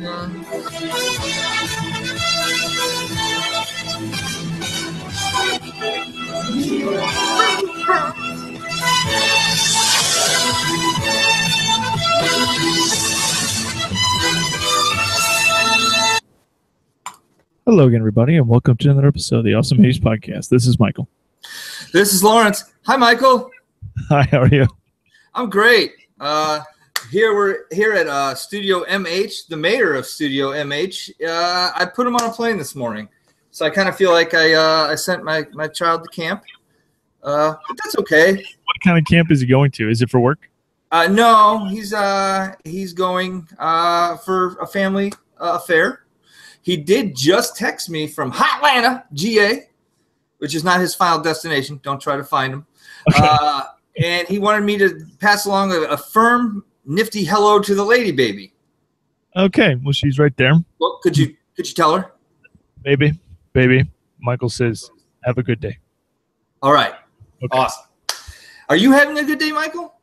Hello again, everybody, and welcome to another episode of the Awesome Haze Podcast. This is Michael. This is Lawrence. Hi, Michael. Hi, how are you? I'm great. We're here at Studio MH, the mayor of Studio MH. I put him on a plane this morning, so I kind of feel like I sent my child to camp. But that's okay. What kind of camp is he going to? Is it for work? No, he's going for a family affair. He did just text me from Hotlanta, GA, which is not his final destination. Don't try to find him. Okay. And he wanted me to pass along a firm, nifty hello to the lady baby. Okay, well, she's right there. Well, could you tell her? Baby, Michael says, have a good day. All right. Okay. Awesome. Are you having a good day, Michael?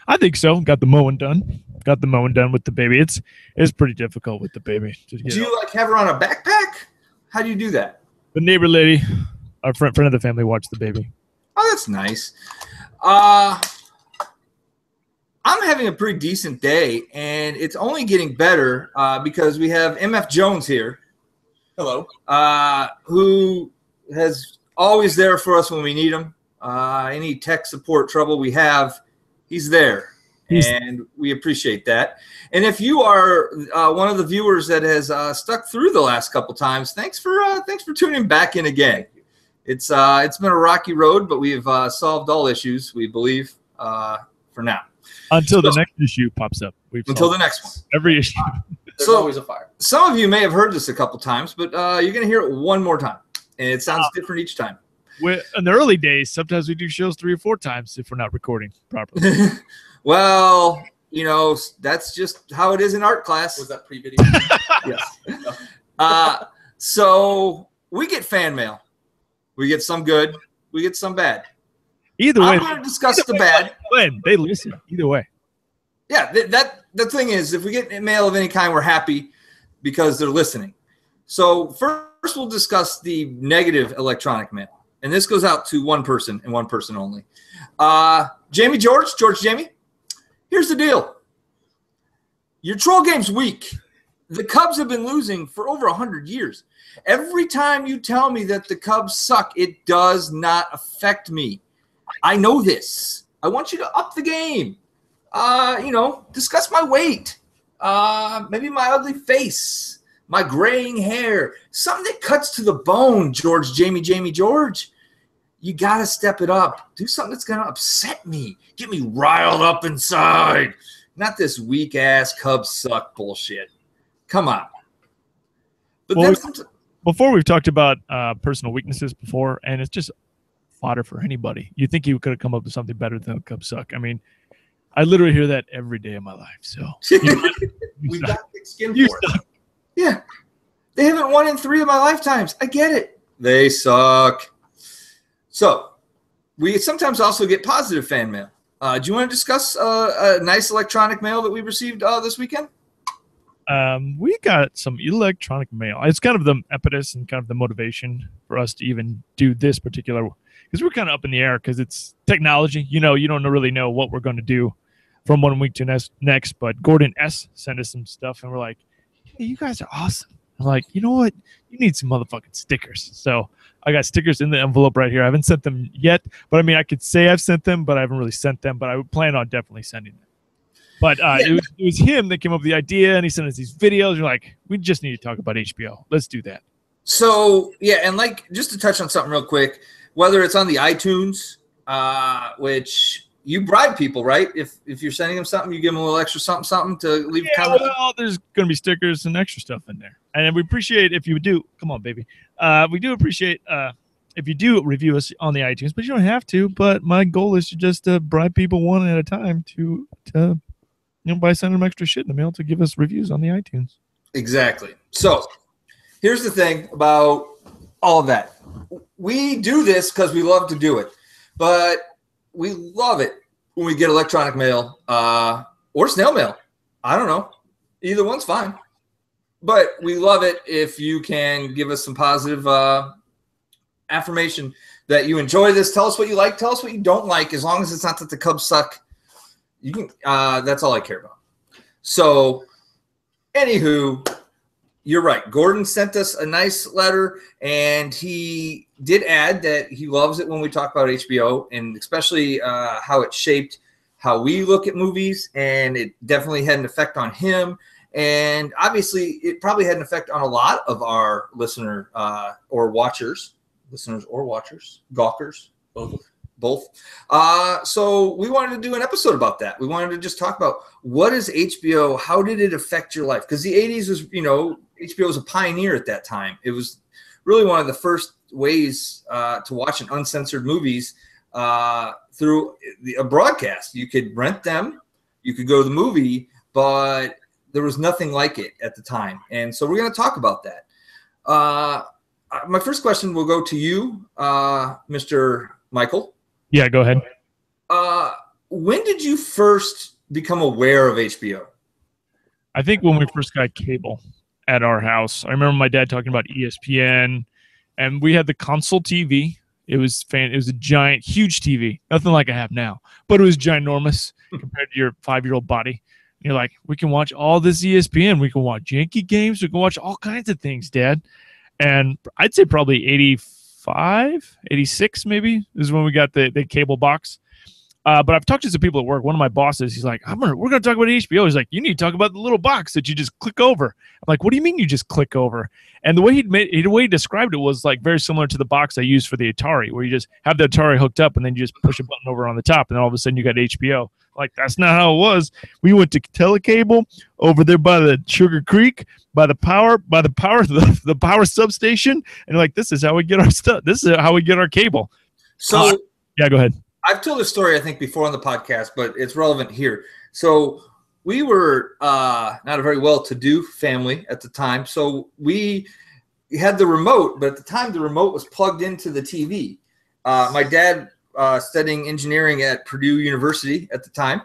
I think so. Got the mowing done with the baby. It's pretty difficult with the baby. Do you like have her on a backpack? How do you do that? The neighbor lady, our friend of the family, watched the baby. Oh, that's nice. I'm having a pretty decent day, and it's only getting better because we have MF Jones here. Hello. Who has always there for us when we need him. Any tech support trouble we have, he's there. And we appreciate that. And if you are one of the viewers that has stuck through the last couple times, thanks for tuning back in again. It's been a rocky road, but we've solved all issues, we believe, for now. Until the next issue pops up. Until the next one. Every issue. There's always a fire. Some of you may have heard this a couple times, but you're going to hear it one more time. And it sounds different each time. In the early days, sometimes we do shows 3 or 4 times if we're not recording properly. Well, that's just how it is in art class. Was that pre-video? Yes. So we get fan mail. We get some good. We get some bad. Either way, I'm going to discuss the bad. They listen. Either way. Yeah, the thing is, if we get mail of any kind, we're happy because they're listening. So first we'll discuss the negative electronic mail. And this goes out to one person and one person only. George Jamie, here's the deal. Your troll game's weak. The Cubs have been losing for over 100 years. Every time you tell me that the Cubs suck, it does not affect me. I know this. I want you to up the game. Discuss my weight. Maybe my ugly face. My graying hair. Something that cuts to the bone, George. You got to step it up. Do something that's going to upset me. Get me riled up inside. Not this weak-ass Cubs suck bullshit. Come on. But before we've talked about personal weaknesses before, and it's just fodder for anybody. You think you could have come up with something better than the Cubs suck. I mean, I literally hear that every day of my life. So We've got thick skin for it. Yeah. They haven't won in 3 of my lifetimes. I get it. They suck. So we sometimes also get positive fan mail. Do you want to discuss a nice electronic mail that we received this weekend? We got some electronic mail. It's kind of the impetus and kind of the motivation for us to even do this particular, because we're kind of up in the air because it's technology. You don't really know what we're going to do from one week to next. But Gordon S. sent us some stuff, and we're like, hey, you guys are awesome. I'm like, you know what? You need some motherfucking stickers. So I got stickers in the envelope right here. I haven't sent them yet, but I mean, I could say I've sent them, but I haven't really sent them. But I would plan on definitely sending them. But it was him that came up with the idea, and he sent us these videos. You're like, we just need to talk about HBO. Let's do that. So, yeah, and just to touch on something real quick, whether it's on the iTunes, which you bribe people, right? If you're sending them something, you give them a little extra something to leave a comment. Well, there's going to be stickers and extra stuff in there. And we appreciate if you do. Come on, baby. We do appreciate if you do review us on the iTunes, but you don't have to. But my goal is to just bribe people one at a time to by sending them extra shit in the mail to give us reviews on the iTunes. Exactly. So here's the thing about all of that. We do this because we love to do it, but we love it when we get electronic mail or snail mail. I don't know. Either one's fine. But we love it if you can give us some positive affirmation that you enjoy this. Tell us what you like. Tell us what you don't like. As long as it's not that the Cubs suck, you can. That's all I care about. So, anywho, you're right. Gordon sent us a nice letter, and he did add that he loves it when we talk about HBO, and especially how it shaped how we look at movies, and it definitely had an effect on him. And obviously, it probably had an effect on a lot of our listeners or watchers, gawkers, both. So we wanted to do an episode about that. We wanted to just talk about what is HBO, how did it affect your life? Because the 80s was, HBO was a pioneer at that time. It was really one of the first ways to watch an uncensored movies through a broadcast. You could rent them, you could go to the movie, but there was nothing like it at the time. And so we're going to talk about that. My first question will go to you, Mr. Michael. Yeah, go ahead. When did you first become aware of HBO? I think when we first got cable at our house. I remember my dad talking about ESPN, and we had the console TV. It was a giant, huge TV, nothing like I have now, but it was ginormous compared to your 5-year-old body. And you're like, we can watch all this ESPN. We can watch Yankee games. We can watch all kinds of things, Dad. And I'd say probably 85, 86 maybe is when we got the cable box. But I've talked to some people at work. One of my bosses, he's like, we're going to talk about HBO. He's like, you need to talk about the little box that you just click over. I'm like, what do you mean you just click over? And the way he described it was like very similar to the box I used for the Atari, where you just have the Atari hooked up and then you just push a button over on the top, and then all of a sudden you got HBO. Like, that's not how it was. We went to telecable over there by the Sugar Creek, by the power substation, and like, this is how we get our stuff. This is how we get our cable. So yeah, go ahead. I've told this story, I think, before on the podcast, but it's relevant here. So we were not a very well-to-do family at the time. So we had the remote, but at the time the remote was plugged into the TV. My dad, studying engineering at Purdue University at the time,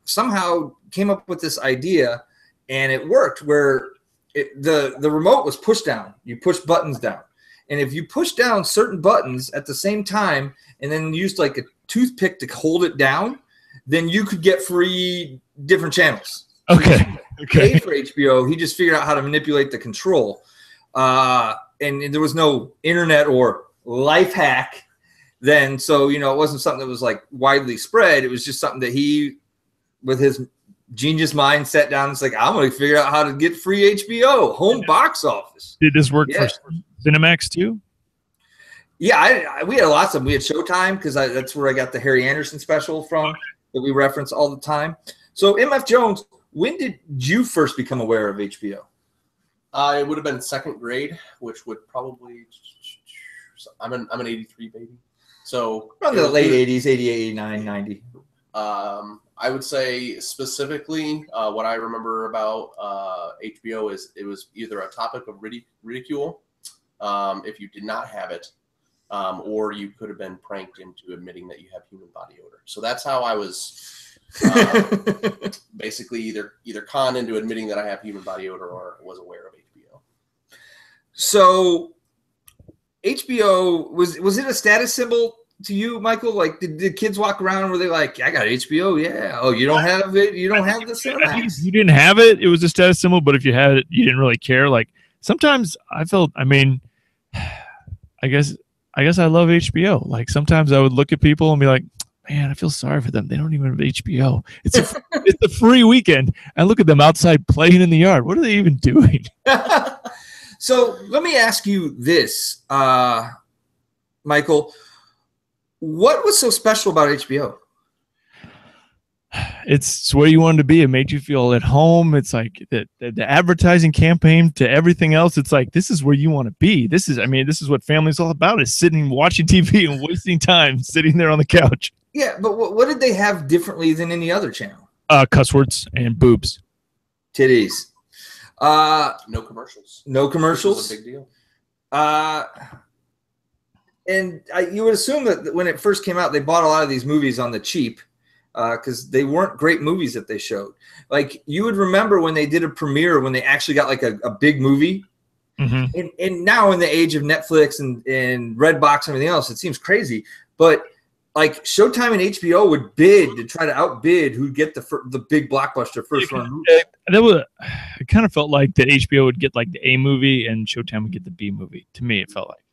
somehow came up with this idea, and it worked where the remote was pushed down. You push buttons down. And if you push down certain buttons at the same time and then used like a toothpick to hold it down, then you could get free different channels. Okay. Pay for HBO. He just figured out how to manipulate the control. And there was no internet or life hack then. So, it wasn't something that was like widely spread. It was just something that he, with his genius mind, sat down and was like, I'm going to figure out how to get free HBO, home box office. Did this work for Cinemax too? Yeah, we had lots of them. We had Showtime because that's where I got the Harry Anderson special from that we reference all the time. So, MF Jones, when did you first become aware of HBO? It would have been second grade, which would probably I'm an 83 baby. So around the late 80s, 88, 89, 90. I would say specifically what I remember about HBO is it was either a topic of ridicule if you did not have it, or you could have been pranked into admitting that you have human body odor. So that's how I was basically either conned into admitting that I have human body odor or was aware of HBO. So HBO, was it a status symbol to you, Michael? Like, did kids walk around and were they like, I got HBO? Yeah. Oh, you don't have it? You don't have the Cinemax? You didn't have it. It was a status symbol, but if you had it, you didn't really care. Like, sometimes I felt, I guess I love HBO. Like, sometimes I would look at people and be like, man, I feel sorry for them. They don't even have HBO. It's a free weekend. I look at them outside playing in the yard. What are they even doing? So let me ask you this, Michael. What was so special about HBO? It's where you wanted to be. It made you feel at home. It's like the advertising campaign to everything else. It's like, this is where you want to be. This is what family's all about, is sitting, watching TV and wasting time sitting there on the couch. Yeah, but what did they have differently than any other channel? Cuss words and boobs. Titties. No commercials. No commercials. Which was a big deal. And you would assume that when it first came out, they bought a lot of these movies on the cheap. because they weren't great movies that they showed. Like, you would remember when they did a premiere when they actually got like a big movie. Mm-hmm. And now in the age of Netflix and Redbox and everything else, it seems crazy. But like Showtime and HBO would bid to try to outbid who'd get the big blockbuster first run movie. It kind of felt like that HBO would get like the A movie and Showtime would get the B movie. To me, it felt like.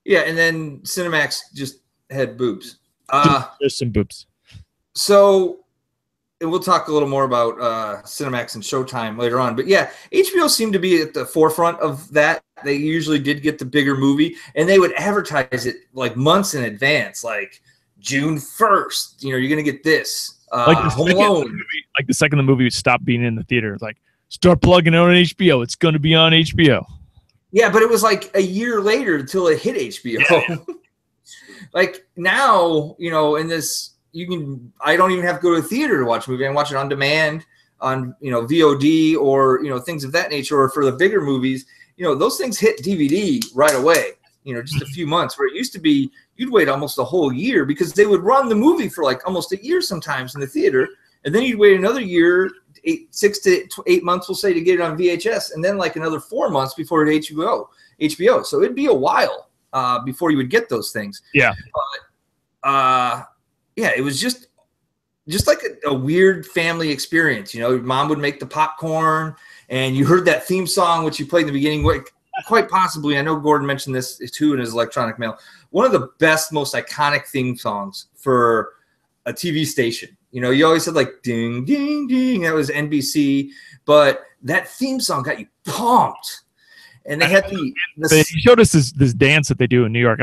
Yeah, and then Cinemax just had boobs. There's some boobs. So and we'll talk a little more about Cinemax and Showtime later on. But yeah, HBO seemed to be at the forefront of that. They usually did get the bigger movie, and they would advertise it like months in advance, like June 1st. You're going to get this. Like the second the movie stopped being in the theater, like start plugging it on HBO. It's going to be on HBO. Yeah, but it was like a year later until it hit HBO. Yeah. Like now, in this. I don't even have to go to the theater to watch a movie. I can watch it on demand on, VOD or, things of that nature. Or for the bigger movies, those things hit DVD right away, just a few months, where it used to be you'd wait almost a whole year because they would run the movie for like almost a year sometimes in the theater. And then you'd wait another year, 6 to 8 months, we'll say, to get it on VHS. And then like another 4 months before it hit HBO. So it'd be a while before you would get those things. Yeah. But, yeah, it was just like a weird family experience. Mom would make the popcorn, and you heard that theme song, which you played in the beginning. Quite possibly, I know Gordon mentioned this too in his electronic mail, one of the best, most iconic theme songs for a TV station. You always said like ding, ding, ding. That was NBC, but that theme song got you pumped. And they had they showed us this dance that they do in New York.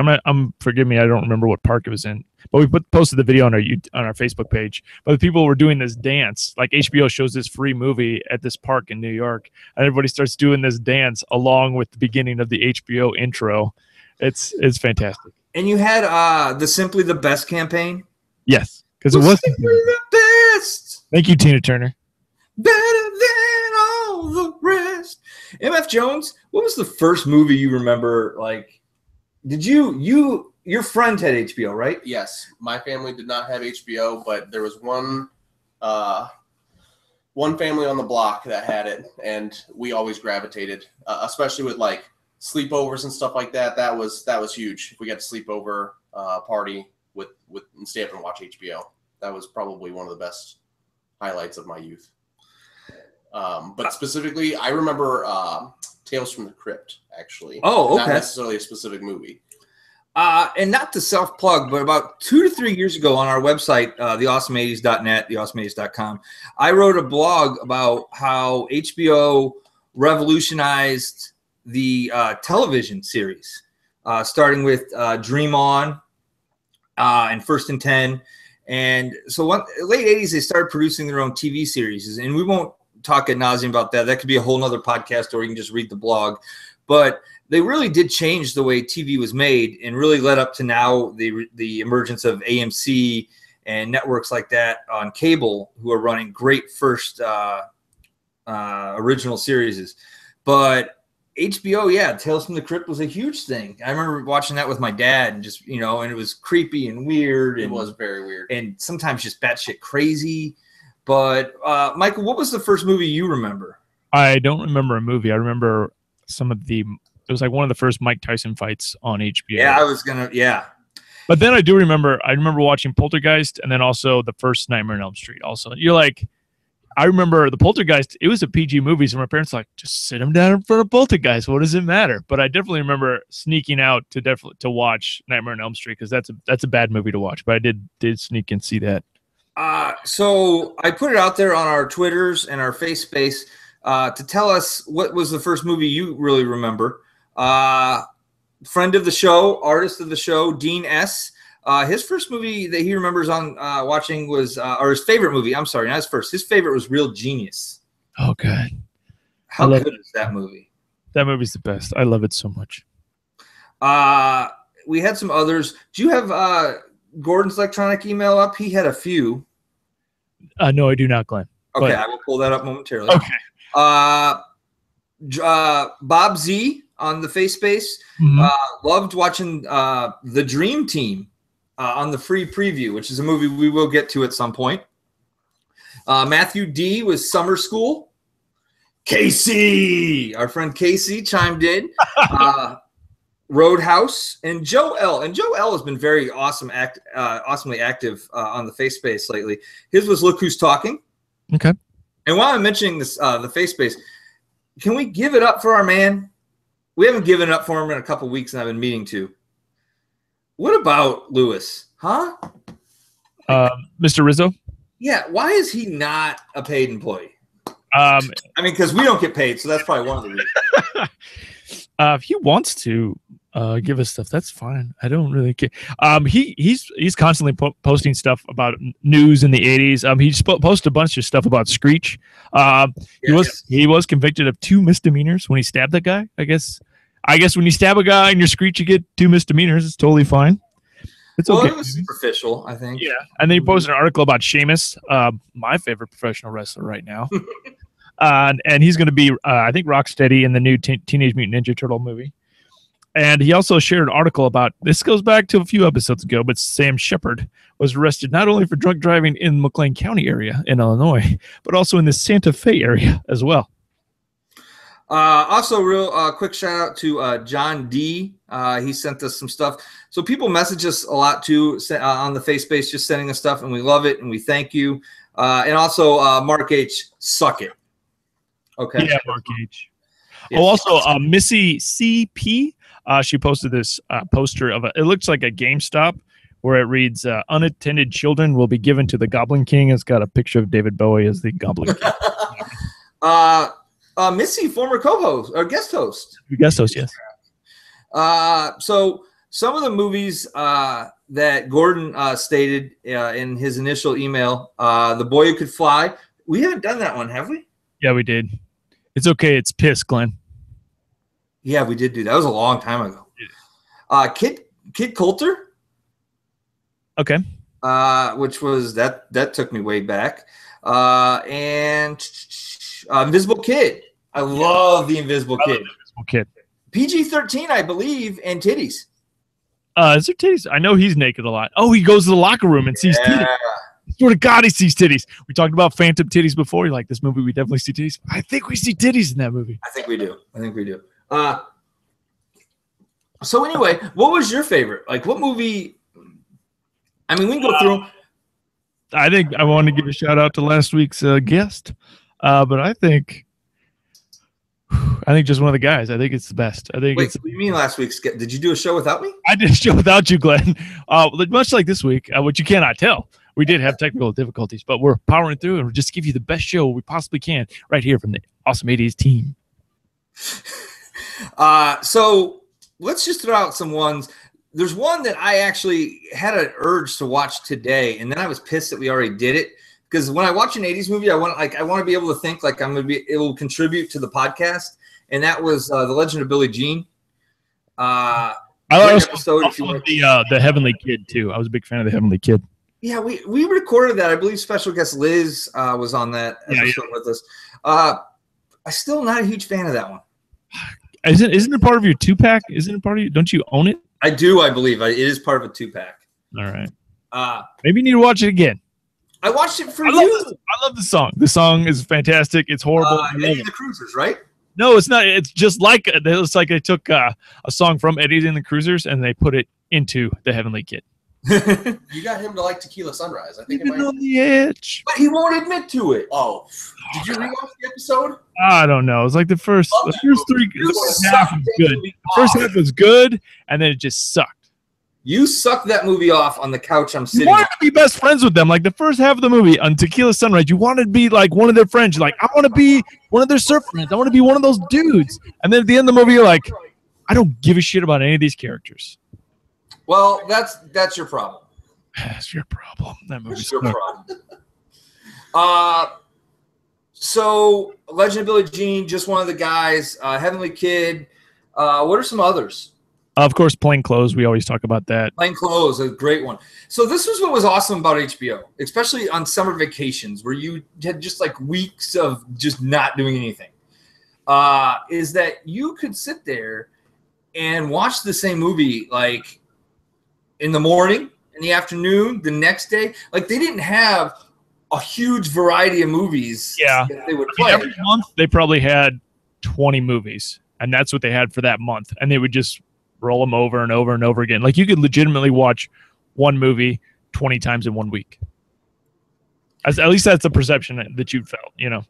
Forgive me, I don't remember what park it was in, but we posted the video on our Facebook page. But the people were doing this dance, like HBO shows this free movie at this park in New York, and everybody starts doing this dance along with the beginning of the HBO intro. It's fantastic. And you had the Simply the Best campaign. Yes, because it was Simply the Best. Thank you, Tina Turner. Better than all the rest. MF Jones, what was the first movie you remember? Like, did your friend had HBO, right? Yes, my family did not have HBO, but there was one family on the block that had it, and we always gravitated, especially with like sleepovers and stuff like that. That was huge. If we got to sleepover party with and stay up and watch HBO, that was probably one of the best highlights of my youth. But specifically, I remember Tales from the Crypt, actually. Oh, okay. Not necessarily a specific movie. And not to self-plug, but about 2 to 3 years ago on our website, theawesome80s.net, theawesome80s.com, I wrote a blog about how HBO revolutionized the television series, starting with Dream On and First and 10. And so late 80s, they started producing their own TV series. And we won't talk ad nauseum about that. That could be a whole nother podcast, or you can just read the blog. But they really did change the way TV was made, and really led up to now the emergence of AMC and networks like that on cable, who are running great first original series. But HBO, yeah, Tales from the Crypt was a huge thing. I remember watching that with my dad, and just, and it was creepy and weird. It was very weird. And sometimes just batshit crazy. But Michael, what was the first movie you remember? I don't remember a movie. I remember it was like one of the first Mike Tyson fights on HBO. Yeah. But then I remember watching Poltergeist, and then also the first Nightmare on Elm Street also. I remember the Poltergeist, it was a PG movie, so my parents were like, just sit him down in front of Poltergeist. What does it matter? But I definitely remember sneaking out to watch Nightmare on Elm Street, because that's a bad movie to watch. But I did sneak and see that. So I put it out there on our Twitters and our face space to tell us what was the first movie you really remember. Friend of the show, artist of the show, Dean S. His first movie that he remembers on watching was, or his favorite movie, I'm sorry, not his first. His favorite was Real Genius. Oh, God. How good is that movie? That movie's the best. I love it so much. We had some others. Do you have Gordon's electronic email up? He had a few. No, I do not, Glenn. Okay, I will pull that up momentarily. Okay. Bob Z on the face space loved watching The Dream Team on the free preview, which is a movie we will get to at some point. Matthew D was Summer School. Casey, our friend Casey chimed in. Roadhouse, and Joe L. And Joe L has been very awesomely active on the face space lately. His was Look Who's Talking. Okay. And while I'm mentioning this, the face space, can we give it up for our man? We haven't given it up for him in a couple weeks, and I've been meaning to. What about Lewis? Huh? Mr. Rizzo? Yeah, why is he not a paid employee? I mean, because we don't get paid, so that's probably one of the reasons. If he wants to give us stuff, that's fine. I don't really care. He's constantly posting stuff about news in the 80s. He just posted a bunch of stuff about Screech. He was convicted of 2 misdemeanors when he stabbed that guy. I guess when you stab a guy and you're Screech, you get 2 misdemeanors. It's totally fine. It's okay. It was superficial, I think. Yeah, and then he posted an article about Sheamus, my favorite professional wrestler right now. And he's going to be, I think, Rocksteady in the new Teenage Mutant Ninja Turtle movie. And he also shared an article about, this goes back to a few episodes ago, but Sam Shepard was arrested not only for drunk driving in McLean County area in Illinois, but also in the Santa Fe area as well. Also, real quick shout out to John D. He sent us some stuff. So people message us a lot too on the face space, just sending us stuff, and we love it and we thank you. And also Mark H. Suck it. Okay. Yeah, Mark H. Yes. Oh, also Missy CP. She posted this poster of it looks like a GameStop where it reads unattended children will be given to the Goblin King. It's got a picture of David Bowie as the Goblin King. Missy, former co-host or guest host. Guest host, yes. So some of the movies that Gordon stated in his initial email, The Boy Who Could Fly. We haven't done that one, have we? Yeah, we did. It's okay. It's piss, Glenn. Yeah, we did do that. That was a long time ago. Kid Coulter. Okay. Which was that took me way back. And Invisible Kid. I love the Invisible Kid. PG-13, I believe, and titties. Is there titties? I know he's naked a lot. Oh, he goes to the locker room and sees titties. I swear to God, he sees titties. We talked about phantom titties before. You like this movie? We definitely see titties. I think we see titties in that movie. I think we do. So anyway, what was your favorite? Like, what movie? I mean, we can go through. I think I want to give a shout out to last week's guest, but I think just one of the guys. I think it's the best. I think. Wait, what do you mean last week's? Did you do a show without me? I did a show without you, Glenn. Much like this week, which you cannot tell. We did have technical difficulties, but we're powering through and we'll just give you the best show we possibly can right here from the Awesome 80s team. So let's just throw out some ones. There's one that I actually had an urge to watch today, and then I was pissed that we already did it. Because when I watch an 80s movie, I want to be able to think like it will contribute to the podcast. And that was The Legend of Billie Jean. I like the Heavenly Kid too. I was a big fan of the Heavenly Kid. Yeah, we recorded that. I believe special guest Liz was on that episode with us. I'm still not a huge fan of that one. Isn't it part of your 2-pack? Isn't it part of you? Don't you own it? I do. I believe it is part of a 2-pack. All right. Maybe you need to watch it again. I watched it for you. I love the song. The song is fantastic. It's horrible. Eddie and the Cruisers, right? No, it's not. It's just like it's like they took a song from Eddie and the Cruisers and they put it into the Heavenly Kid. You got him to like Tequila Sunrise. I think on the edge, but he won't admit to it. Oh, did you rewatch the episode? I don't know. It's like the first 3. The first half was good. The first half was good, and then it just sucked. You sucked that movie off on the couch I'm sitting on. You wanted to be best friends with them. Like the first half of the movie on Tequila Sunrise, you wanted to be like one of their friends. You're like, I want to be one of their surf friends. I want to be one of those dudes. And then at the end of the movie, you're like, I don't give a shit about any of these characters. Well, that's your problem. That's your problem. That movie's your problem. So Legend of Billie Jean, just one of the guys. Heavenly Kid. What are some others? Of course, Plain Clothes. We always talk about that. Plain Clothes, a great one. So this was what was awesome about HBO, especially on summer vacations where you had just like weeks of just not doing anything, is that you could sit there and watch the same movie like in the morning, in the afternoon, the next day. Like they didn't have a huge variety of movies that they would play. Every month they probably had 20 movies, and that's what they had for that month. And they would just roll them over and over and over again. Like you could legitimately watch one movie 20 times in 1 week. At least that's the perception that you felt, you know?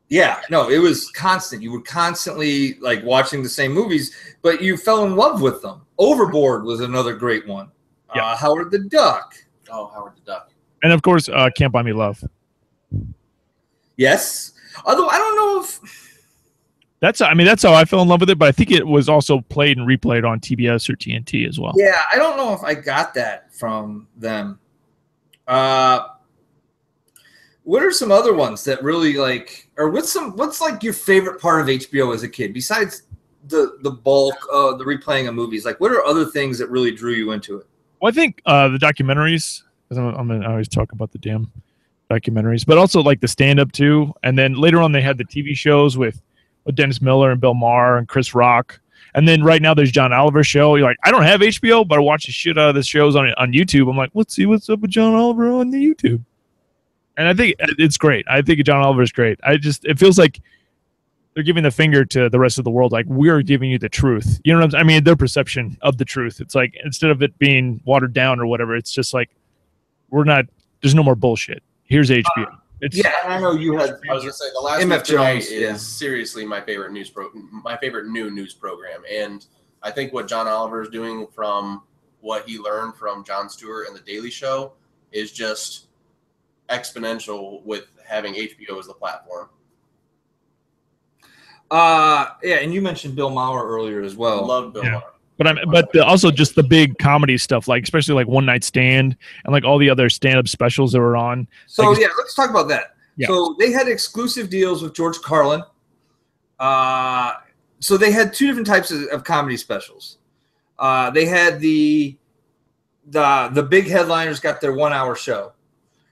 Yeah, no, it was constant. You would constantly like watching the same movies, but you fell in love with them. Overboard was another great one. Yeah. Howard the Duck. Oh, Howard the Duck. And of course, Can't Buy Me Love. Yes. Although I don't know if that's how I fell in love with it, but I think it was also played and replayed on TBS or TNT as well. Yeah, I don't know if I got that from them. What are some other ones that really like, or what's like your favorite part of HBO as a kid besides the bulk of the replaying of movies? Like, what are other things that really drew you into it? Well, I think the documentaries. I always talk about the damn documentaries, but also like the stand-up too. And then later on, they had the TV shows with Dennis Miller and Bill Maher and Chris Rock. And then right now, there's John Oliver's show. You're like, I don't have HBO, but I watch the shit out of the shows on YouTube. I'm like, let's see what's up with John Oliver on the YouTube. And I think it's great. I think John Oliver is great. It feels like they're giving the finger to the rest of the world. Like, we're giving you the truth. You know what I'm saying? I mean, their perception of the truth. It's like, instead of it being watered down or whatever, it's just like, there's no more bullshit. Here's HBO. I know you had. I was gonna say the last MF Jones is seriously my favorite new news program, and I think what John Oliver is doing from what he learned from Jon Stewart and The Daily Show is just exponential with having HBO as the platform. And you mentioned Bill Maher earlier as well. Love Bill Maher. But also just the big comedy stuff, like especially like One Night Stand and like all the other stand-up specials that were on. So like, let's talk about that. Yeah. So they had exclusive deals with George Carlin. So they had two different types of comedy specials. They had the big headliners got their 1 hour show.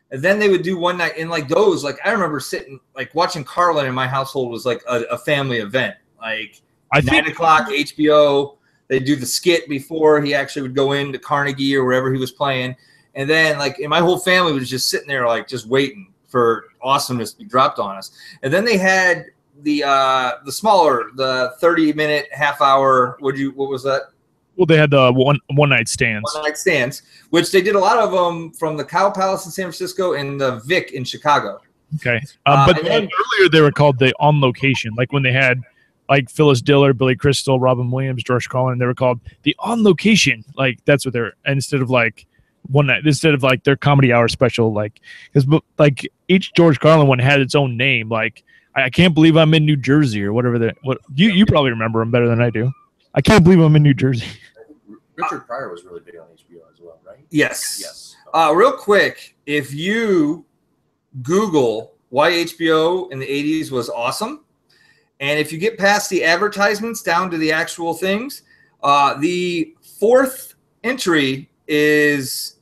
And then they would do one night, and like those, like I remember sitting, like watching Carlin in my household was like a family event. Like 9 o'clock HBO, they'd do the skit before he actually would go into Carnegie or wherever he was playing. And then like, and my whole family was just sitting there, like just waiting for awesomeness to be dropped on us. And then they had the smaller, the 30-minute, half hour. What was that? Well, they had the one night stands. One night stands, which they did a lot of them from the Cow Palace in San Francisco and the Vic in Chicago. Okay, but then earlier they were called the On Location, like when they had like Phyllis Diller, Billy Crystal, Robin Williams, George Carlin. They were called the On Location. Like that's what they're, instead of like one night, instead of like their comedy hour special. Like because like each George Carlin one had its own name. Like I can't believe I'm in New Jersey or whatever. You probably remember them better than I do. I can't believe I'm in New Jersey. Richard Pryor was really big on HBO as well, right? Yes. Real quick, if you Google why HBO in the 80s was awesome, and if you get past the advertisements down to the actual things, the fourth entry is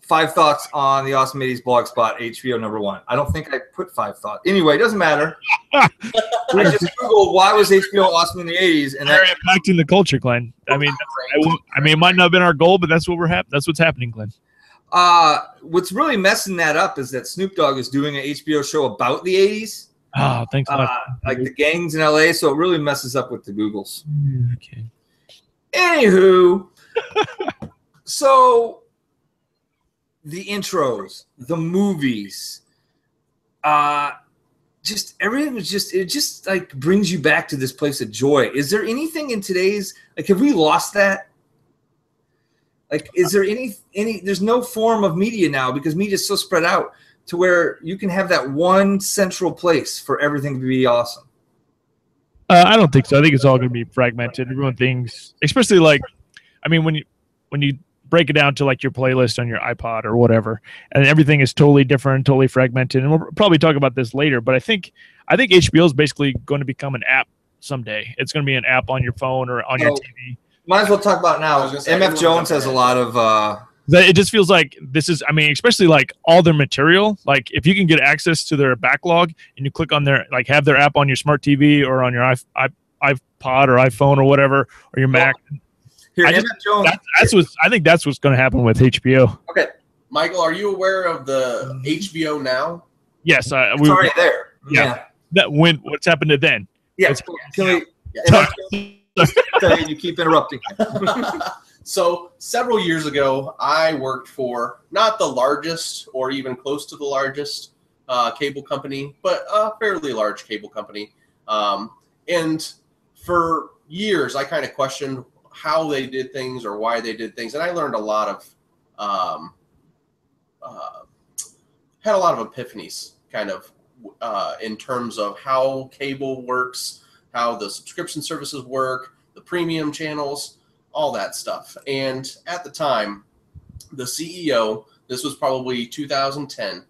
5 thoughts on the Awesome 80s blog spot, HBO #1. I don't think I put 5 thoughts. Anyway, it doesn't matter. I just Googled why was HBO awesome in the 80s, and they're impacting the culture, Glenn. I mean, it might not have been our goal, but that's what's happening, Glenn. What's really messing that up is that Snoop Dogg is doing an HBO show about the 80s. Oh, thanks. Like the gangs in LA, so it really messes up with the Googles. Okay. Anywho, so the intros, the movies, just everything was just like brings you back to this place of joy. Is there anything in today's, like, have we lost that? Like, is there any there's no form of media now because media is so spread out to where you can have that one central place for everything to be awesome? I don't think so. I think it's all going to be fragmented. Everyone thinks, especially like, I mean, when you break it down to like your playlist on your iPod or whatever, and everything is totally different, totally fragmented. And we'll probably talk about this later, but I think HBO is basically going to become an app someday. It's going to be an app on your phone or on your TV. Might as well talk about it now. MF Jones has a lot of. It just feels like this is, I mean, especially like all their material. Like if you can get access to their backlog and you click on their, like have their app on your smart TV or on your iPod or iPhone or whatever, or your Mac. Here, MF Jones. I think that's what's going to happen with HBO. Okay. Michael, are you aware of the HBO Now? Yes, It's already there. Yeah. That what's happened to then? Yeah. Can we? You keep interrupting. So several years ago, I worked for not the largest or even close to the largest cable company, but a fairly large cable company. And for years, I kind of questioned how they did things or why they did things. And I learned a lot of, had a lot of epiphanies kind of in terms of how cable works, how the subscription services work, the premium channels, all that stuff. And at the time, the CEO, this was probably 2010,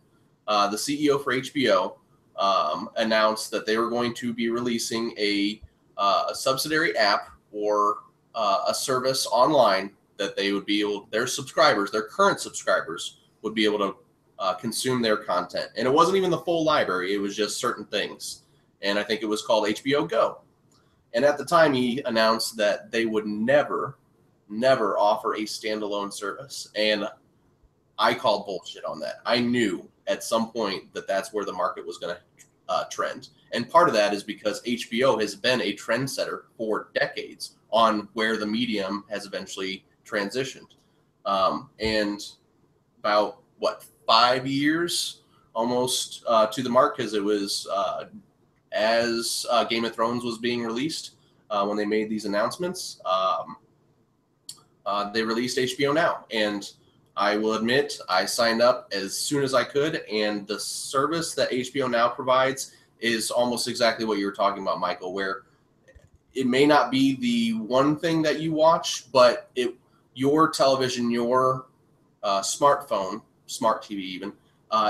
the CEO for HBO announced that they were going to be releasing a subsidiary app or a service online that they would be able, their subscribers, their current subscribers, would be able to consume their content. And it wasn't even the full library, it was just certain things. And I think it was called HBO Go. And at the time, he announced that they would never offer a standalone service. And I called bullshit on that. I knew at some point that that's where the market was going to trend. And part of that is because HBO has been a trendsetter for decades on where the medium has eventually transitioned. And about, 5 years almost to the mark, because it was as Game of Thrones was being released when they made these announcements. They released HBO Now, and I will admit I signed up as soon as I could, and the service that HBO Now provides is almost exactly what you were talking about, Michael, where it may not be the one thing that you watch, but your television, your smartphone, smart TV even,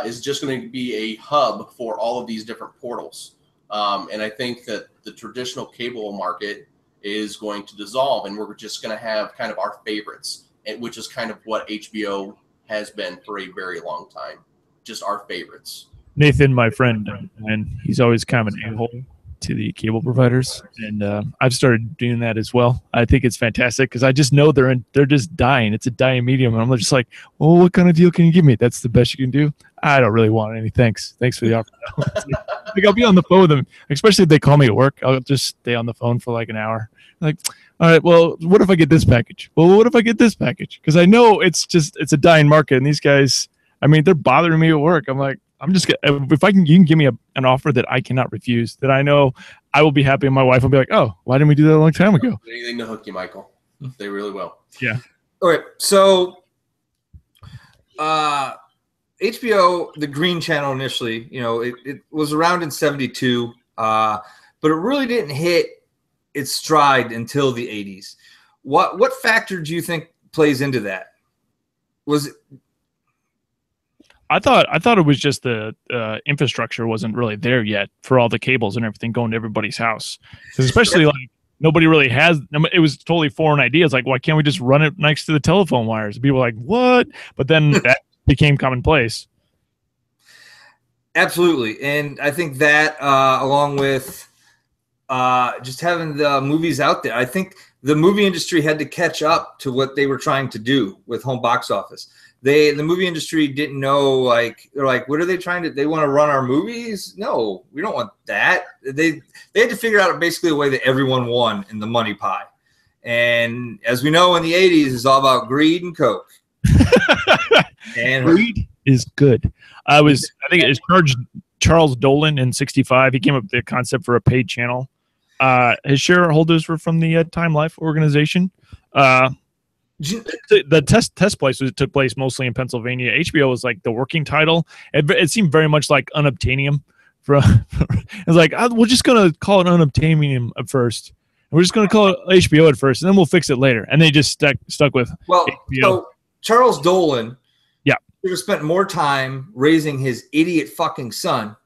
is just going to be a hub for all of these different portals. And I think that the traditional cable market is going to dissolve, and we're just going to have kind of our favorites, which is kind of what HBO has been for a very long time, just our favorites. Nathan, my friend, and he's always kind of an a-hole to the cable providers, and I've started doing that as well. I think it's fantastic because I just know they're just dying. It's a dying medium, and I'm just like, well, what kind of deal can you give me? That's the best you can do. I don't really want any. Thanks for the offer. Like, I'll be on the phone with them, especially if they call me at work. I'll just stay on the phone for like an hour. Like, all right, well, what if I get this package? Well, what if I get this package? Because I know it's a dying market, and these guys, I mean, they're bothering me at work. I'm like, I'm just gonna, if you can give me an offer that I cannot refuse, that I know I will be happy, and my wife will be like, oh, why didn't we do that a long time ago? Anything to hook you, Michael. They really will. Yeah. All right. So, HBO, the Green Channel initially, it was around in '72, but it really didn't hit its stride until the '80s. What factor do you think plays into that? Was it? I thought it was just the infrastructure wasn't really there yet for all the cables and everything going to everybody's house. Because especially like nobody really has. It was totally foreign ideas. Like, why can't we just run it next to the telephone wires? People were like, what? But then that became commonplace. Absolutely, and I think that along with just having the movies out there, I think the movie industry had to catch up to what they were trying to do with home box office. The movie industry didn't know, like, they're like, what are they trying to, they want to run our movies? No, we don't want that. They had to figure out basically a way that everyone won in the money pie. And as we know, in the 80s, it's all about greed and coke. And greed is good. I think it was Charles Dolan in '65. He came up with the concept for a paid channel. His shareholders were from the Time Life organization. The test place took place mostly in Pennsylvania. HBO was like the working title. It seemed very much like unobtainium. It's like, we're just gonna call it unobtainium at first. We're just gonna call it HBO at first, and then we'll fix it later. And they just stuck with HBO. So Charles Dolan, yeah, should have spent more time raising his idiot fucking son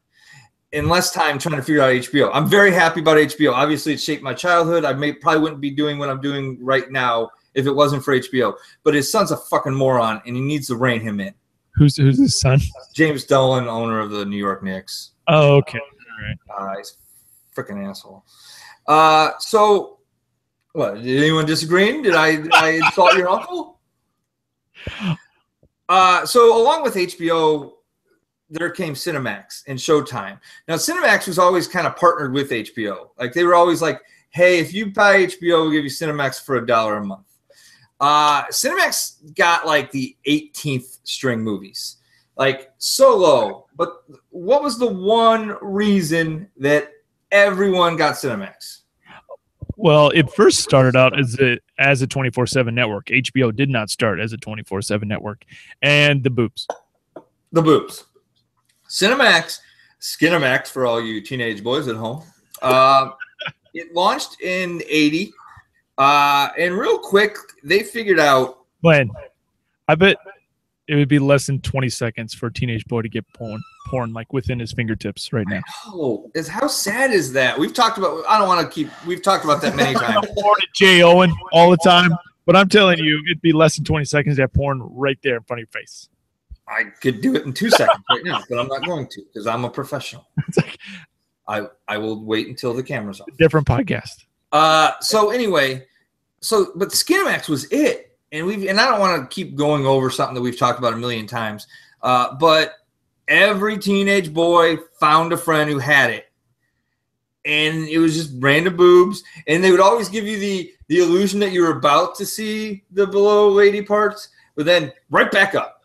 and less time trying to figure out HBO. I'm very happy about HBO. Obviously, it shaped my childhood. I probably wouldn't be doing what I'm doing right now if it wasn't for HBO. But his son's a fucking moron, and he needs to rein him in. Who's his son? James Dolan, owner of the New York Knicks. Oh, okay. All right. He's a freaking asshole. So, what? Did anyone disagree? Did I insult your uncle? So along with HBO, there came Cinemax and Showtime. Now, Cinemax was always kind of partnered with HBO. Like they were always like, hey, if you buy HBO, we'll give you Cinemax for $1 a month. Cinemax got like the 18th string movies, like so low. But what was the one reason that everyone got Cinemax? Well, it first started out as a 24/7 network. HBO did not start as a 24/7 network. And the boobs. The boobs. Cinemax, Skinemax for all you teenage boys at home. It launched in 80. And real quick, they figured out. When? I bet it would be less than 20 seconds for a teenage boy to get porn like within his fingertips right now. Oh, how sad is that? We've talked about. I don't want to keep. We've talked about that many times. Porn at Jay Owen all the time, but I'm telling you, it'd be less than 20 seconds to have porn right there in front of your face. I could do it in 2 seconds right now, but I'm not going to because I'm a professional. I will wait until the camera's off. Different podcast. So anyway, but Skinemax was it, and I don't want to keep going over something that we've talked about a million times. But every teenage boy found a friend who had it, and it was just random boobs, and they would always give you the illusion that you were about to see the below lady parts, but then right back up.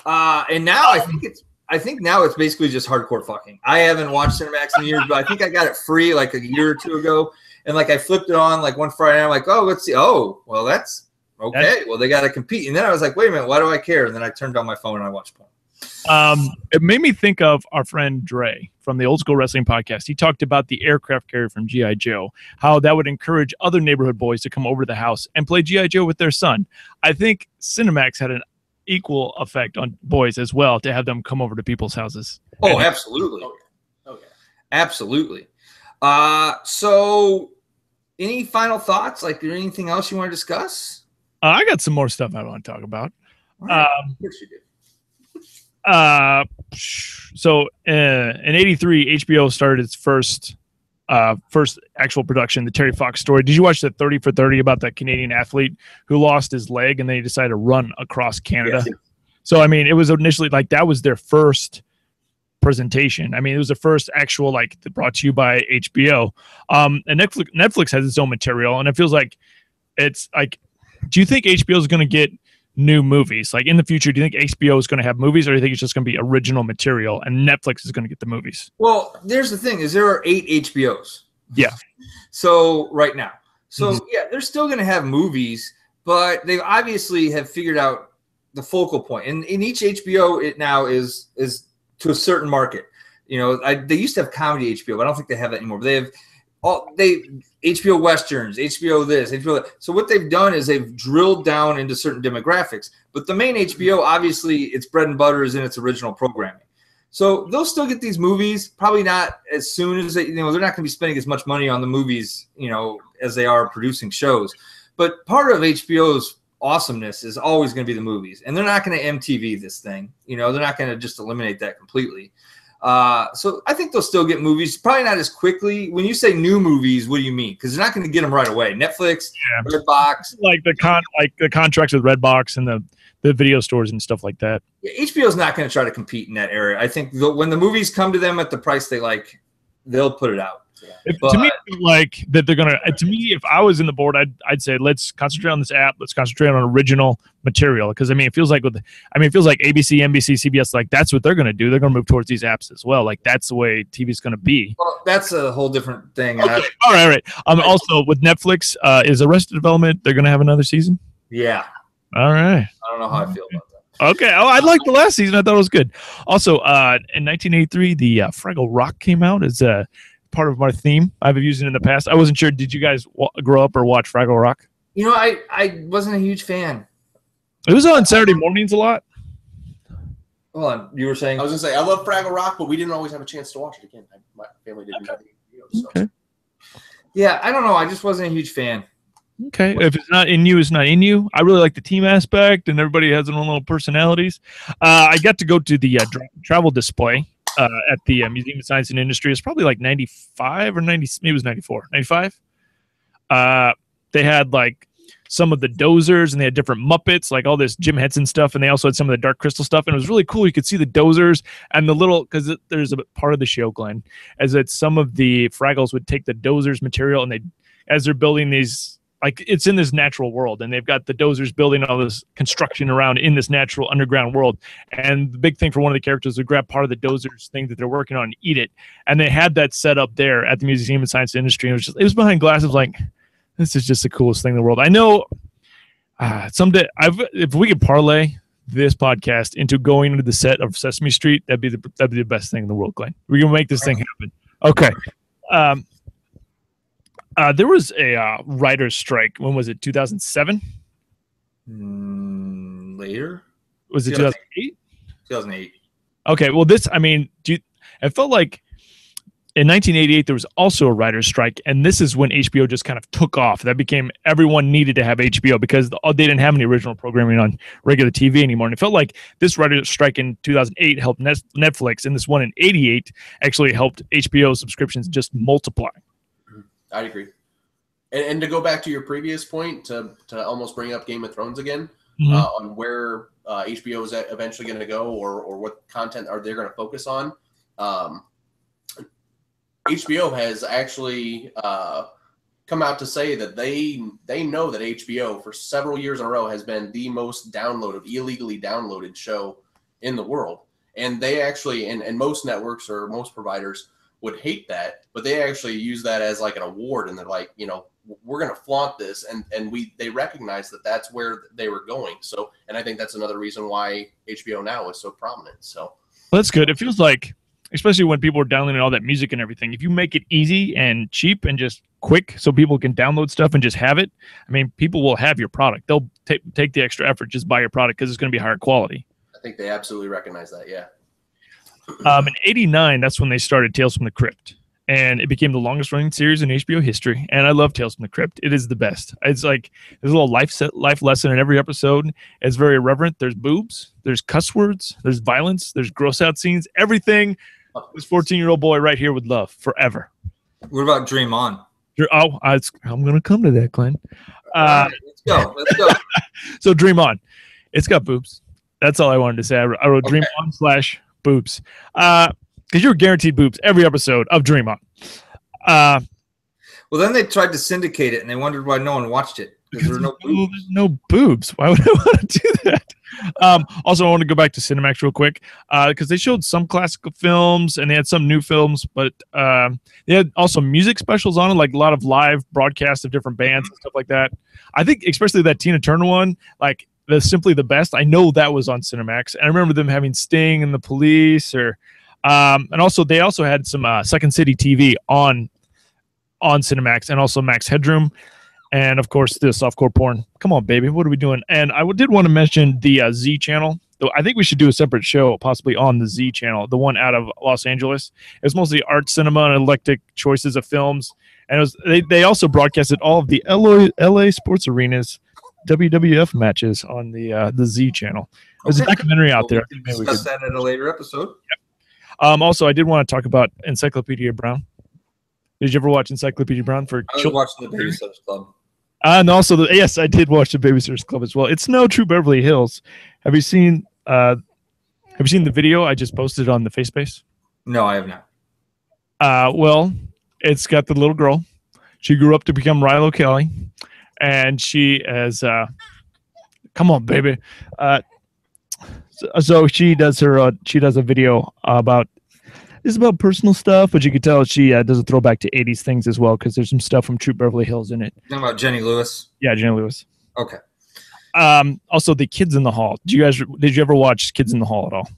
And now I think now it's basically just hardcore fucking. I haven't watched Cinemax in years, but I think I got it free like a year or two ago. And like I flipped it on like one Friday, and I'm like, oh, let's see. Oh, well, that's okay. Well, they got to compete. And then I was like, wait a minute, why do I care? And then I turned on my phone and I watched porn. It made me think of our friend Dre from the Old School Wrestling Podcast. He talked about the aircraft carrier from G.I. Joe, how that would encourage other neighborhood boys to come over to the house and play G.I. Joe with their son. I think Cinemax had an equal effect on boys as well to have them come over to people's houses. Oh, absolutely. Okay. Absolutely. So any final thoughts? Like, is there anything else you want to discuss? I got some more stuff I want to talk about. Right. Of course you do. So in 83, HBO started its first actual production, the Terry Fox story. Did you watch the 30 for 30 about that Canadian athlete who lost his leg and then he decided to run across Canada? Yes. So, I mean, it was initially like that was their first presentation. I mean, it was the first actual like brought to you by HBO. And Netflix has its own material, and it feels like it's like, do you think HBO is going to get new movies? Like in the future, do you think HBO is going to have movies, or do you think it's just going to be original material and Netflix is going to get the movies? Well, there's the thing is there are 8 HBOs. Yeah. So right now. So yeah, they're still going to have movies, but they obviously have figured out the focal point. And in each HBO, it now is to a certain market. You know, they used to have comedy HBO, but I don't think they have that anymore. But they have HBO Westerns, HBO this, HBO that. So what they've done is they've drilled down into certain demographics. But the main HBO, obviously, its bread and butter is in its original programming. So they'll still get these movies, probably not as soon as they're not going to be spending as much money on the movies, as they are producing shows. But part of HBO's awesomeness is always going to be the movies, and they're not going to MTV this thing. They're not going to just eliminate that completely. So I think they'll still get movies, probably not as quickly. When you say new movies, what do you mean? Because they're not going to get them right away. Netflix, Redbox, like the contracts with Redbox and the video stores and stuff like that. Yeah, HBO's not going to try to compete in that area. I think when the movies come to them at the price they like, they'll put it out. Yeah. To me, like that they're gonna. To me, if I was in the board, I'd say let's concentrate on this app. Let's concentrate on original material, because I mean, it feels like ABC, NBC, CBS, like that's what they're gonna do. They're gonna move towards these apps as well. Like that's the way TV's gonna be. Well, that's a whole different thing. Okay. All right. Also with Netflix, is Arrested Development? They're gonna have another season. Yeah. All right. I don't know how I feel about that. Okay. Oh, I liked the last season. I thought it was good. Also, in 1983, the Fraggle Rock came out as a part of my theme. I've used it in the past. I wasn't sure. Did you guys grow up or watch Fraggle Rock? I wasn't a huge fan. It was on Saturday mornings a lot. Hold on. You were saying? I was going to say, I love Fraggle Rock, but we didn't always have a chance to watch it again. My family didn't have any videos. So. Okay. Yeah, I don't know. I just wasn't a huge fan. Okay. If it's not in you, it's not in you. I really like the team aspect, and everybody has their own little personalities. I got to go to the travel display at the Museum of Science and Industry. It's probably like 95 or 90, maybe it was 94, 95. They had like some of the Dozers, and they had different Muppets, like all this Jim Henson stuff, and they also had some of the Dark Crystal stuff, and it was really cool. You could see the Dozers and the little, because there's a part of the show, Glenn, as that some of the Fraggles would take the Dozers material, and they, as they're building these, like it's in this natural world, and they've got the Dozers building all this construction around in this natural underground world. And the big thing for one of the characters would grab part of the Dozers thing that they're working on and eat it. And they had that set up there at the Museum of Science and Industry. And it was behind glass. It was like, this is just the coolest thing in the world. I know someday, if we could parlay this podcast into going into the set of Sesame Street, that'd be the best thing in the world, Glenn. We're gonna make this thing happen. Okay. There was a writer's strike. When was it? 2007? Later? Was it 2008? 2008. Okay. Well, it felt like in 1988 there was also a writer's strike, and this is when HBO just kind of took off. That became, everyone needed to have HBO because they didn't have any original programming on regular TV anymore. And it felt like this writer's strike in 2008 helped Netflix, and this one in 88 actually helped HBO subscriptions just multiply. I agree. And to go back to your previous point, to almost bring up Game of Thrones again, on where HBO is eventually going to go, or what content are they going to focus on, HBO has actually come out to say that they know that HBO for several years in a row has been the most illegally downloaded show in the world. And they actually, and most networks or most providers would hate that, but they actually use that as like an award, and they're like, we're going to flaunt this, and they recognize that that's where they were going. So, and I think that's another reason why HBO Now is so prominent. So well, that's good. It feels like, especially when people are downloading all that music and everything, if you make it easy and cheap and just quick so people can download stuff and just have it, I mean, people will have your product. They'll take the extra effort, just buy your product because it's going to be higher quality. I think they absolutely recognize that, yeah. In 89, that's when they started Tales from the Crypt, and it became the longest running series in HBO history. And I love Tales from the Crypt. It is the best. It's like there's a little life lesson in every episode. It's very irreverent. There's boobs, there's cuss words, there's violence, there's gross out scenes, everything this 14-year-old boy right here would love forever. What about Dream On? I'm going to come to that, Glenn. Right, let's go. So Dream On. It's got boobs. That's all I wanted to say. I wrote Dream On / boobs. Because you're guaranteed boobs every episode of Dream On. Well, then they tried to syndicate it, and they wondered why no one watched it. Because there were no boobs. There's no boobs. Why would I want to do that? Also, I want to go back to Cinemax real quick because they showed some classical films and they had some new films, but they had also music specials on it, like a lot of live broadcasts of different bands and stuff like that. I think especially that Tina Turner one, like the Simply the Best, I know that was on Cinemax. And I remember them having Sting and the Police, and also they also had some Second City TV on Cinemax, and also Max Headroom. And of course, the softcore porn. Come on, baby. What are we doing? And I did want to mention the Z channel. Though I think we should do a separate show, possibly on the Z channel, the one out of Los Angeles. It was mostly art cinema and eclectic choices of films. And they also broadcasted all of the LA sports arenas, WWF matches on the Z channel. There's a documentary out there. We can discuss that at a later episode. Yep. Also, I did want to talk about Encyclopedia Brown. Did you ever watch Encyclopedia Brown for children? I was watching the Babysitters Club. And also, yes, I did watch the Babysitters Club as well. It's no true Beverly Hills. Have you seen the video I just posted on the FaceSpace? No, I have not. Well, it's got the little girl. She grew up to become Rilo Kelly, and she has. Come on, baby. So she does a video about. It's about personal stuff, but you can tell she does a throwback to 80s things as well, because there's some stuff from True Beverly Hills in it. Talking about Jenny Lewis? Yeah, Jenny Lewis. Okay. Also, the Kids in the Hall. Did you ever watch Kids in the Hall at all?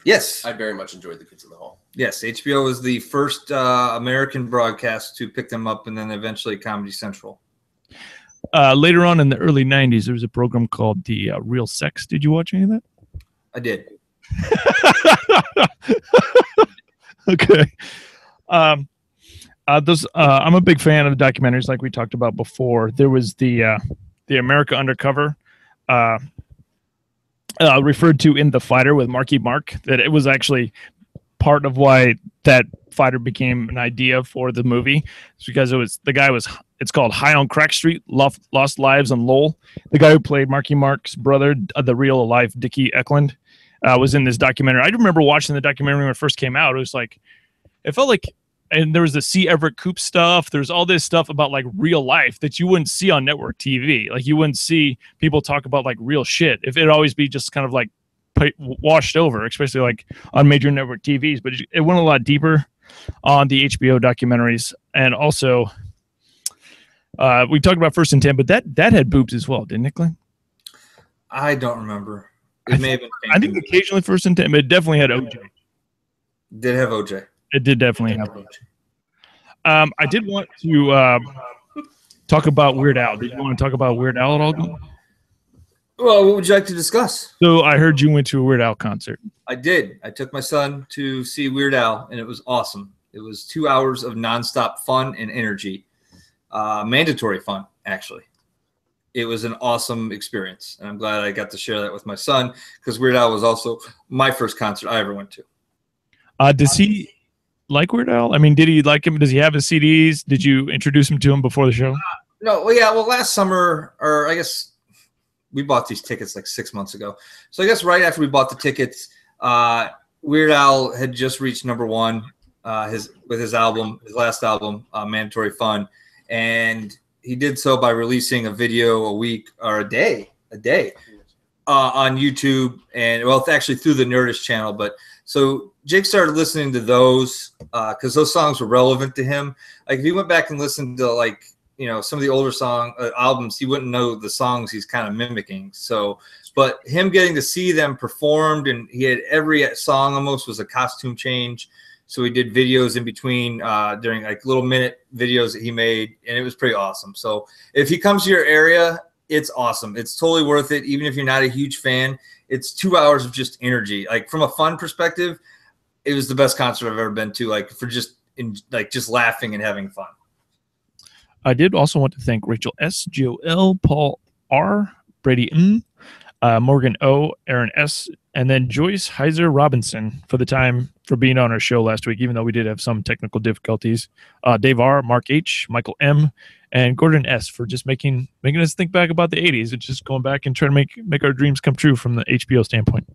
Yes. I very much enjoyed the Kids in the Hall. Yes, HBO was the first American broadcast to pick them up, and then eventually Comedy Central. Later on in the early 90s, there was a program called The Real Sex. Did you watch any of that? I did. Okay. I'm a big fan of the documentaries, like we talked about before. There was the America Undercover, referred to in The Fighter with Marky Mark. That it was actually part of why that fighter became an idea for the movie. It's because the guy was It's called High on Crack Street, Lost Lives on Lowell. The guy who played Marky Mark's brother, the real life Dickie Eklund, was in this documentary. I remember watching the documentary when it first came out. It was like, it felt like, and there was the C. Everett Koop stuff. There's all this stuff about like real life that you wouldn't see on network TV. Like you wouldn't see people talk about like real shit. If it'd always be just kind of like washed over, especially like on major network TVs. But it went a lot deeper on the HBO documentaries. And also, we talked about First and 10, but that had boobs as well, didn't it, Glenn? I don't remember. It may have been. I think occasionally First and 10, but it definitely had OJ. Did have OJ. It did definitely have OJ. I did want to talk about Weird Al. Did you want to talk about Weird Al at all? Well, what would you like to discuss? So I heard you went to a Weird Al concert. I did. I took my son to see Weird Al, and it was awesome. It was 2 hours of nonstop fun and energy. Mandatory fun, actually. It was an awesome experience, and I'm glad I got to share that with my son because Weird Al was also my first concert I ever went to. Does he like Weird Al? I mean, did he like him? Does he have his CDs? Did you introduce him to him before the show? No. Well, yeah. Well, last summer, or I guess we bought these tickets like 6 months ago. So I guess right after we bought the tickets, Weird Al had just reached number one with his last album, Mandatory Fun, and he did so by releasing a video a week or a day on YouTube, and well, it's actually through the Nerdist channel. But so Jake started listening to those because those songs were relevant to him. Like if he went back and listened to like some of the older albums, he wouldn't know the songs he's kind of mimicking. So, but him getting to see them performed, and he had every song almost was a costume change. So he did videos in between during like little minute videos that he made, and it was pretty awesome. So if he comes to your area, it's awesome. It's totally worth it. Even if you're not a huge fan, it's 2 hours of just energy. Like from a fun perspective, it was the best concert I've ever been to. Like for just laughing and having fun. I did also want to thank Rachel S., Joe L., Paul R., Brady M., Morgan O., Aaron S., and then Joyce Heiser Robinson for being on our show last week, even though we did have some technical difficulties. Dave R., Mark H., Michael M., and Gordon S. for just making us think back about the 80s and just going back and trying to make our dreams come true from the HBO standpoint.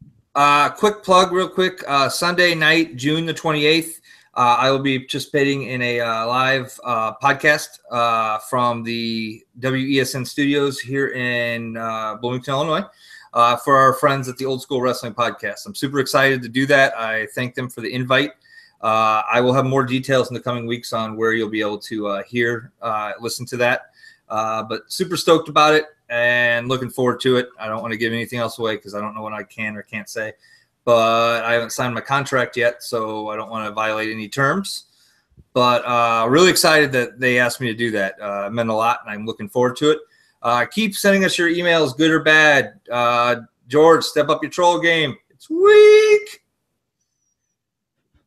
Quick plug real quick. Sunday night, June the 28th, I will be participating in a live podcast from the WESN studios here in Bloomington, Illinois, for our friends at the Old School Wrestling Podcast. I'm super excited to do that. I thank them for the invite. I will have more details in the coming weeks on where you'll be able to listen to that. But super stoked about it and looking forward to it. I don't want to give anything else away because I don't know what I can or can't say. But I haven't signed my contract yet, so I don't want to violate any terms. But really excited that they asked me to do that. It meant a lot, and I'm looking forward to it. Keep sending us your emails, good or bad. George, step up your troll game. It's weak.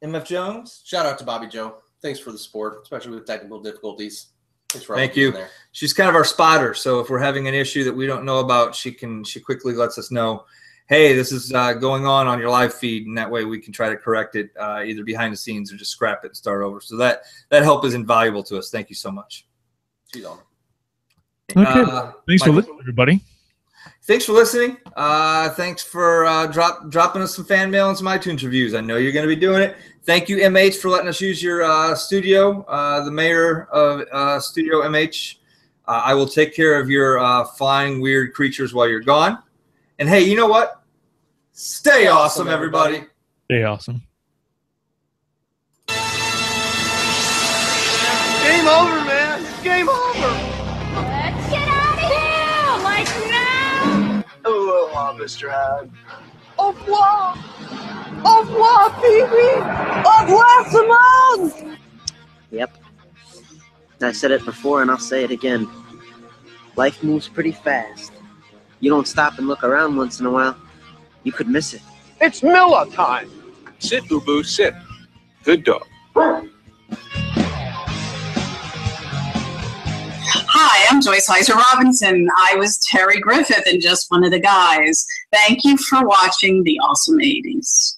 MF Jones? Shout out to Bobby Joe. Thanks for the support, especially with technical difficulties. Thanks for Thank you. There. She's kind of our spotter, so if we're having an issue that we don't know about, she quickly lets us know, hey, this is going on your live feed, and that way we can try to correct it either behind the scenes or just scrap it and start over. So that help is invaluable to us. Thank you so much. She's on. Okay. Thanks for listening, everybody. Thanks for listening. Thanks for dropping us some fan mail and some iTunes reviews. I know you're going to be doing it. Thank you, MH, for letting us use your studio, the mayor of Studio MH. I will take care of your flying weird creatures while you're gone. And hey, you know what? Stay awesome, everybody. Stay awesome. Game over, man. Game over. Let's get out of here! Like now! Au revoir, Mr. Hyde. Au revoir. Au revoir, Phoebe. Au revoir, Simone. Yep. I said it before and I'll say it again. Life moves pretty fast. You don't stop and look around once in a while, you could miss it. It's Miller time. Sit, boo-boo, sit. Good dog. Hi, I'm Joyce Heiser Robinson. I was Terry Griffith and just one of the guys. Thank you for watching The Awesome 80s.